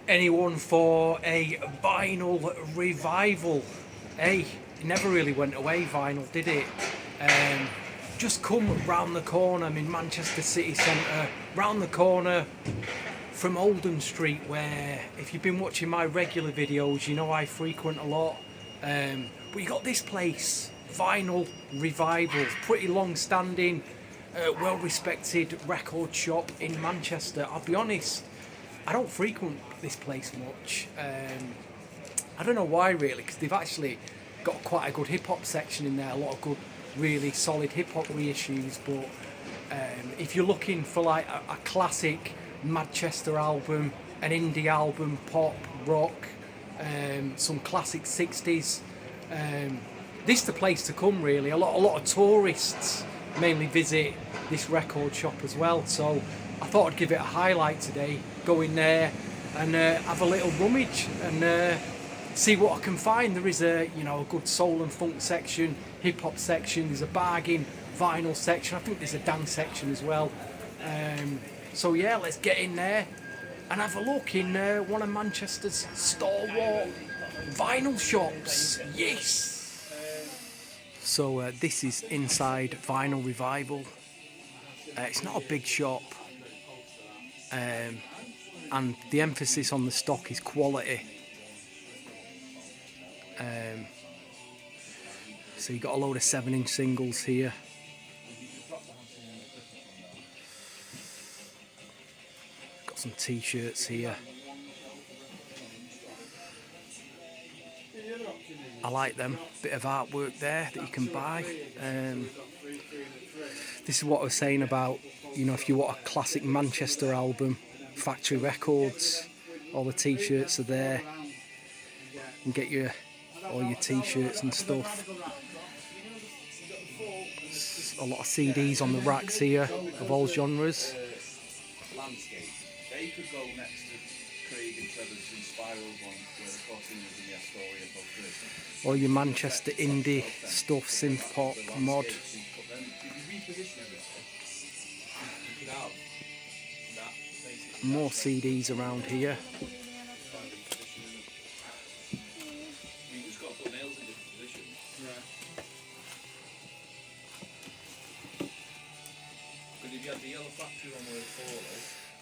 Anyone for a vinyl revival? Hey, it never really went away, vinyl, did it? Um, just come round the corner. I'm in Manchester City Centre, round the corner from Oldham Street, where if you've been watching my regular videos, you know I frequent a lot. But you got this place, Vinyl Revival, pretty long-standing, well-respected record shop in Manchester. I'll be honest, I don't frequent this place much. I don't know why really, because they've actually got quite a good hip hop section in there, a lot of good, really solid hip hop reissues. But if you're looking for like a classic Manchester album, an indie album, pop, rock, some classic 60s, this is the place to come really. A lot of tourists mainly visit this record shop as well. So I thought I'd give it a highlight today. Go in there and have a little rummage and see what I can find. There is a good soul and funk section, hip hop section. There's a bargain vinyl section. I think there's a dance section as well. So yeah, let's get in there and have a look in one of Manchester's stalwart vinyl shops. Yes. So this is inside Vinyl Revival. It's not a big shop, and the emphasis on the stock is quality. So you've got a load of 7-inch singles here. Got some t-shirts here. I like them. Bit of artwork there that you can buy. This is what I was saying about, if you want a classic Manchester album, Factory Records, all the t-shirts are there. You can get all your t-shirts and stuff. A lot of CDs on the racks here of all genres. All your Manchester indie stuff, synth pop, mod. More CDs around here.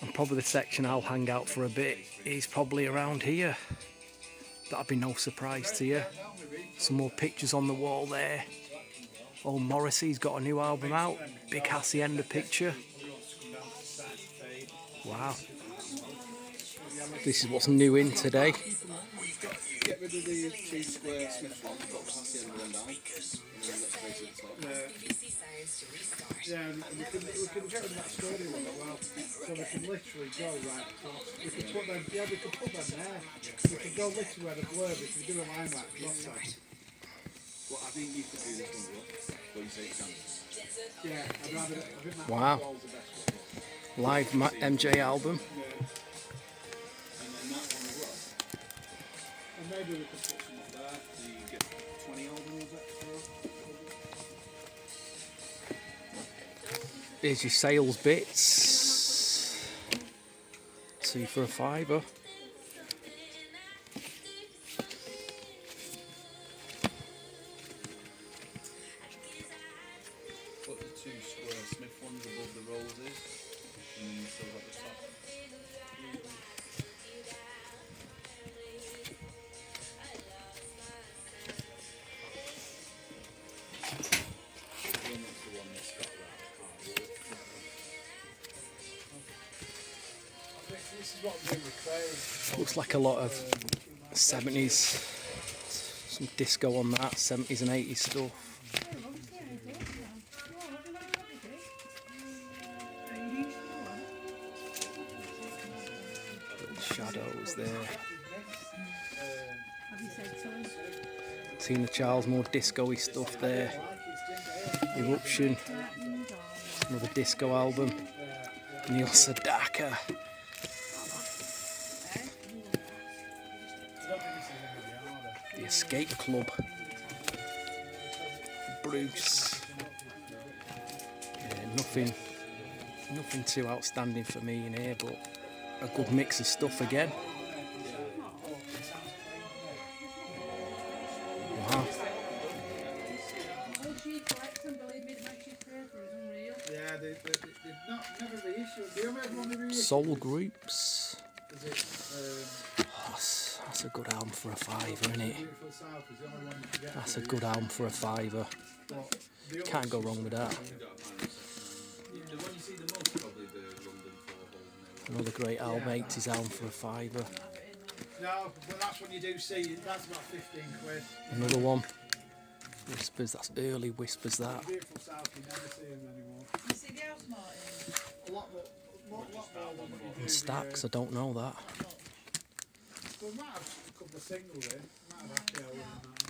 And probably the section I'll hang out for a bit is probably around here. That'll be no surprise to you. Some more pictures on the wall there. Old Morrissey's got a new album out. Big Hacienda picture. Wow. This is what's new in today. Get rid of the two square Smith ones, got the Hacienda one down. Yeah, and we can get rid of that story one as well. So we can literally go right across. We could put them, we could put them there. We could go literally where the blurb, we could do a line right across that. Well, I think you could do this one, but you say it can. Yeah, I'd rather, I think that wow. The best one. Live MJ album. Yeah. And then that one as well. And maybe we could put some up there, so you get 20 albums extra. Here's your sales bits. 2 for a £5. Put the 2 square Smith ones above the roses, and then you still got the top. Looks like a lot of 70s, some disco on that, 70s and 80s stuff. Little shadows there. Tina Charles, more disco-y stuff there. Eruption, another disco album. Neil Sedaka. The Escape Club. Bruce. Yeah, nothing too outstanding for me in here, but a good mix of stuff again. believe me, the matches paper is unreal. Yeah, they've never reissued. The only one they reissued Soul Groups. is it, That's a good album for a fiver, isn't it? Beautiful South is the only one you can get. That's a good album for a fiver. But the other Can't go wrong with that. The one you see the most, probably the London 4 Another great album, 80s album for a fiver. No, but that's when you do see, that's about 15 quid. Another one. Whispers, that's early Whispers, that. Beautiful South, you never see them anymore. You see the house, Martin? A lot more than what you do. And Stacks, I don't know that. So we might have a couple of singles in. Might have Happy Hour and that.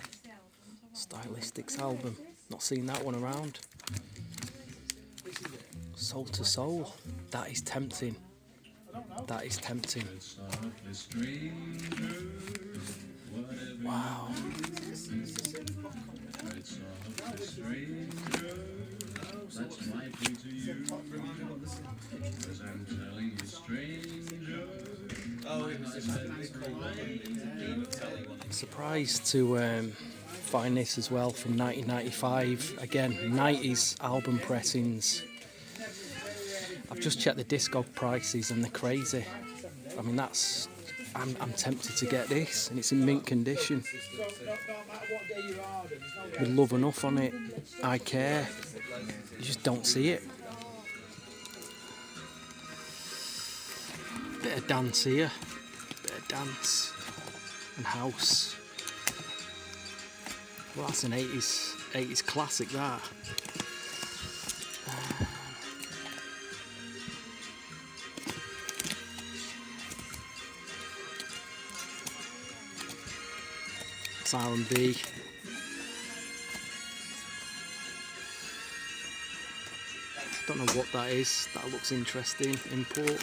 It's the album. Stylistics album. Not seen that one around. This is it. Soul to Soul. That is tempting. I don't know. That is tempting. Wow. That's my plea to you, as I'm telling you, stranger. Oh, it was just I'm surprised to find this as well from 1995. Again, 90s album pressings. I've just checked the Discog prices and they're crazy. I mean, I'm tempted to get this, and it's in mint condition. No matter what day you are, there's no With Love Enough on it, I Care. You just don't see it. Bit of dance here, bit of dance and house. Well, that's an 80s classic, that. It's R&B. Don't know what that is. That looks interesting. Import.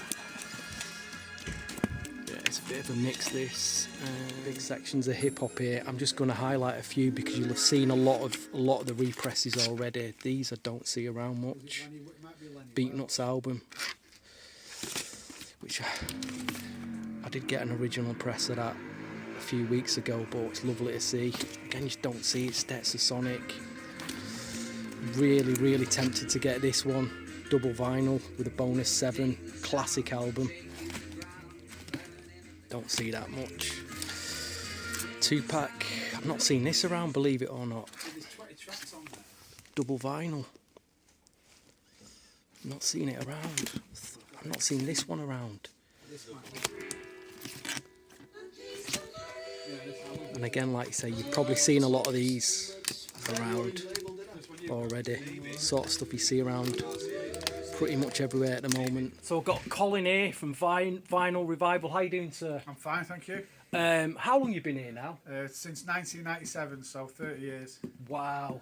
Yeah, it's a bit of a mix. This big sections of hip hop here. I'm just going to highlight a few because you'll have seen a lot of the represses already. These I don't see around much. Beatnuts album, which I did get an original press of that a few weeks ago, but it's lovely to see. Again, you just don't see it. Stetsasonic. Really tempted to get this one. Double vinyl with a bonus 7. Classic album. Don't see that much. 2-pack. I've not seen this around, believe it or not. There's 20 tracks on there. Double vinyl. Not seen it around. I've not seen this one around. This might be. Yeah, this album. And again, like you say, you've probably seen a lot of these around already. Sort of stuff you see around pretty much everywhere at the moment. So I've got Colin here from Vinyl Revival. How you doing, sir? I'm fine, thank you. How long you been here now? Since 1997, so 30 years. Wow,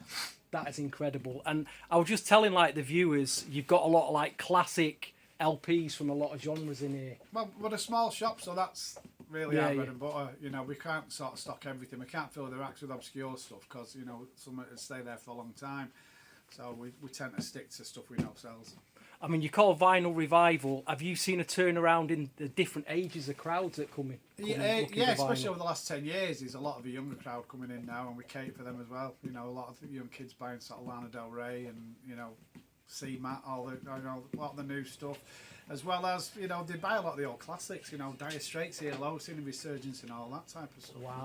that is incredible. And I was just telling like the viewers, you've got a lot of like classic LPs from a lot of genres in here. Well, we're a small shop, so that's really Yeah, our bread yeah. and butter. You know, we can't sort of stock everything. We can't fill the racks with obscure stuff because, you know, some of it stay there for a long time. So we tend to stick to stuff we know sells. I mean, you call Vinyl Revival. Have you seen a turnaround in the different ages of crowds that come in? Yeah, especially over the last 10 years, there's a lot of a younger crowd coming in now, and we cater for them as well. You know, a lot of young kids buying sort of Lana Del Rey and, you know, C-Mat, all the, you know, a lot of the new stuff. As well as, you know, they buy a lot of the old classics, you know, Dire Straits, ELO, seeing a resurgence and all that type of stuff. Wow. As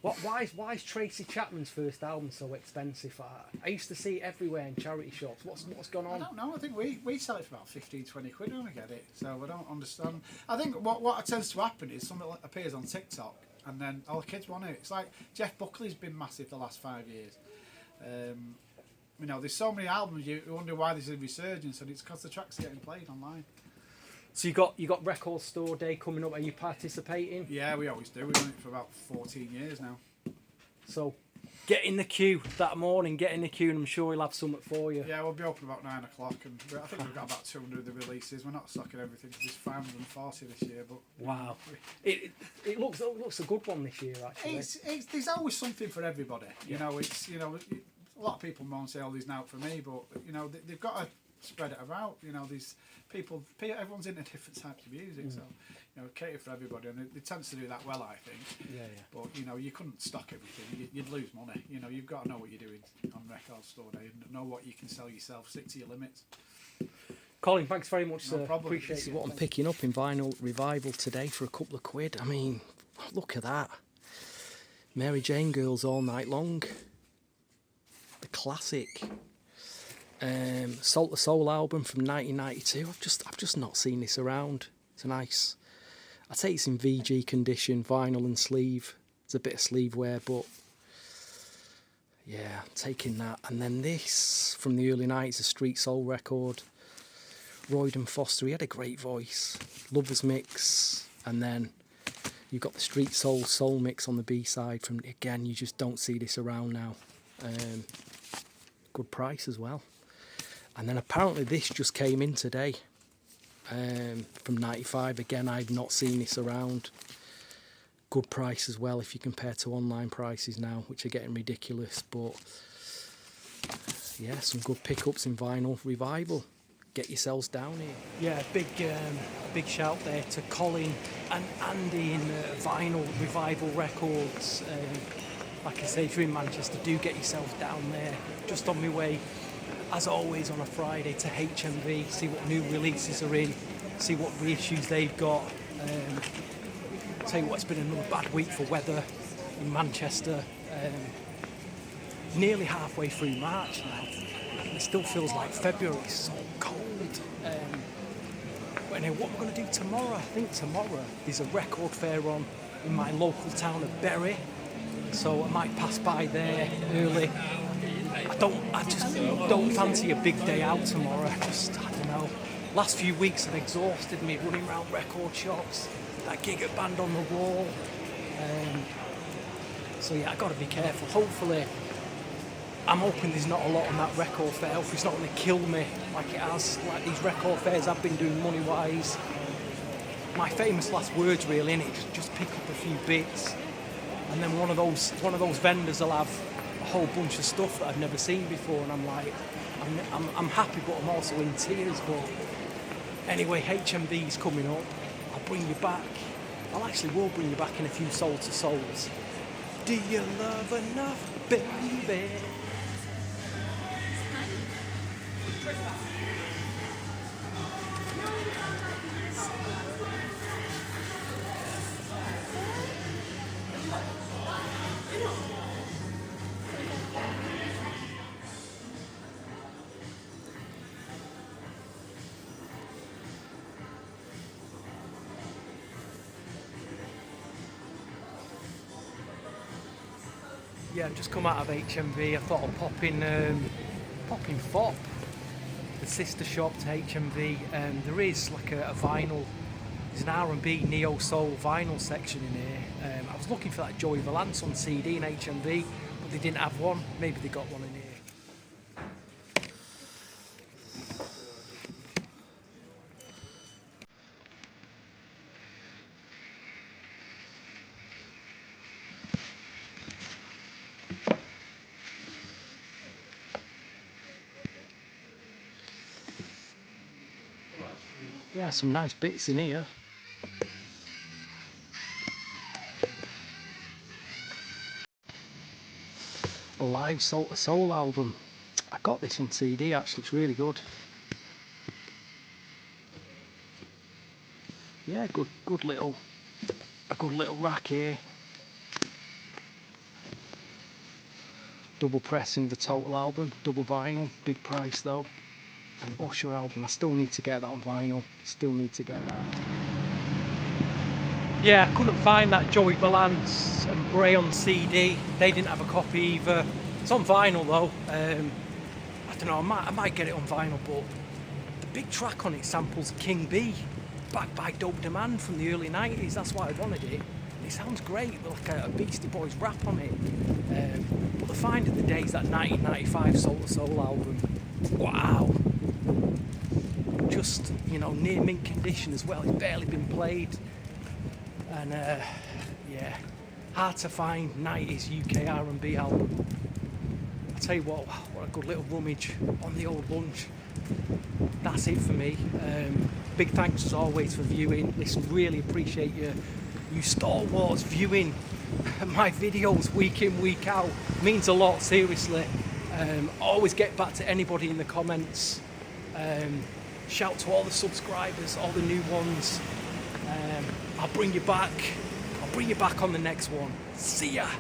well. Why is Tracy Chapman's first album so expensive? I used to see it everywhere in charity shops. What's gone I on? don't know. I think we sell it for about 15, 20 quid when we get it. So I don't understand. I think what tends to happen is something that appears on TikTok and then all the kids want it. It's like Jeff Buckley's been massive the last 5 years. You know, there's so many albums you wonder why there's a resurgence, and it's because the tracks are getting played online. So you got Record Store Day coming up. Are you participating? Yeah, we always do. We've done it for about 14 years now. So get in the queue that morning. Get in the queue, and I'm sure he'll have something for you. Yeah, we'll be open about 9 o'clock, and I think we've got about 200 of the releases. We're not stocking everything because it's 540 this year, but Wow, it looks a good one this year actually. it's there's always something for everybody. You know, it's, you know, a lot of people moan say, "Oh, there's not for me," but you know, they've got to spread it about. You know, these people, everyone's into different types of music, so cater for everybody, and it tends to do that well, I think. Yeah. But you couldn't stock everything; you'd lose money. You've got to know what you're doing on record store day and know what you can sell yourself. Stick to your limits. Colin, thanks very much, No sir. problem. Appreciate See it. what What I'm picking up in Vinyl Revival today for a couple of quid. I mean, look at that. Mary Jane Girls All Night Long. The classic. Salt the Soul album from 1992. I've just not seen this around. It's a nice. I'd say it's in VG condition, vinyl and sleeve. There's a bit of sleeve wear, but yeah, taking that. And then this from the early 90s, a Street Soul record. Royden Foster, he had a great voice. Lovers Mix, and then you've got the Street Soul mix on the B-side. From again, you just don't see this around now. Good price as well. And then apparently this just came in today from 95. Again, I've not seen this around. Good price as well if you compare to online prices now, which are getting ridiculous. But yeah, some good pickups in Vinyl Revival. Get yourselves down here. Yeah, big shout there to Colin and Andy in Vinyl Revival Records. Like I say, if you're in Manchester, do get yourselves down there. Just on my way, as always, on a Friday to HMV, see what new releases are in, see what reissues they've got. Tell you what, it's been another bad week for weather in Manchester. Nearly halfway through March now. It still feels like February. It's so cold. But anyway, what we're going to do tomorrow, I think tomorrow there's a record fair on in my local town of Bury. So I might pass by there early. I just don't fancy a big day out tomorrow. I don't know. Last few weeks have exhausted me running around record shops, that gig at Band on the Wall. So yeah, I got to be careful. Hopefully, I'm hoping there's not a lot on that record fair. Hopefully it's not going to kill me like it has, like these record fairs I've been doing money-wise. My famous last words really, innit? Just pick up a few bits. And then one of those vendors will have a whole bunch of stuff that I've never seen before, and I'm like, I'm happy, but I'm also in tears. But anyway, HMV's coming up. I'll bring you back. Will bring you back in a few Soul to Souls. Do you love enough, baby? Yeah, I've just come out of HMV. I thought I'd pop in FOP, the sister shop to HMV. There is like a vinyl, there's an R&B neo soul vinyl section in here. I was looking for that Joey Valance on CD in HMV, but they didn't have one. Maybe they got one in here. Yeah, some nice bits in here. A live Soul to Soul album. I got this on CD actually, it's really good. Yeah, a good little rack here. Double pressing the total album, double vinyl, big price though. An Usher album, I still need to get that on vinyl, still need to get that. Yeah, I couldn't find that Joey Valance and Bray on CD, they didn't have a copy either. It's on vinyl though, I don't know, I might get it on vinyl, but the big track on it samples King B, backed by Dope Demand from the early 90s, that's why I wanted it. It sounds great with like a Beastie Boys rap on it. But the find of the day is that 1995 Soul to Soul album. Wow. Just, near mint condition as well. It's barely been played. And yeah, hard to find 90s UK R&B album. I'll tell you what a good little rummage on the old lunch. That's it for me. big thanks as always for viewing. Listen, really appreciate you stalwarts viewing my videos week in, week out. Means a lot, seriously. Always get back to anybody in the comments. Shout to all the subscribers, all the new ones. I'll bring you back on the next one. See ya.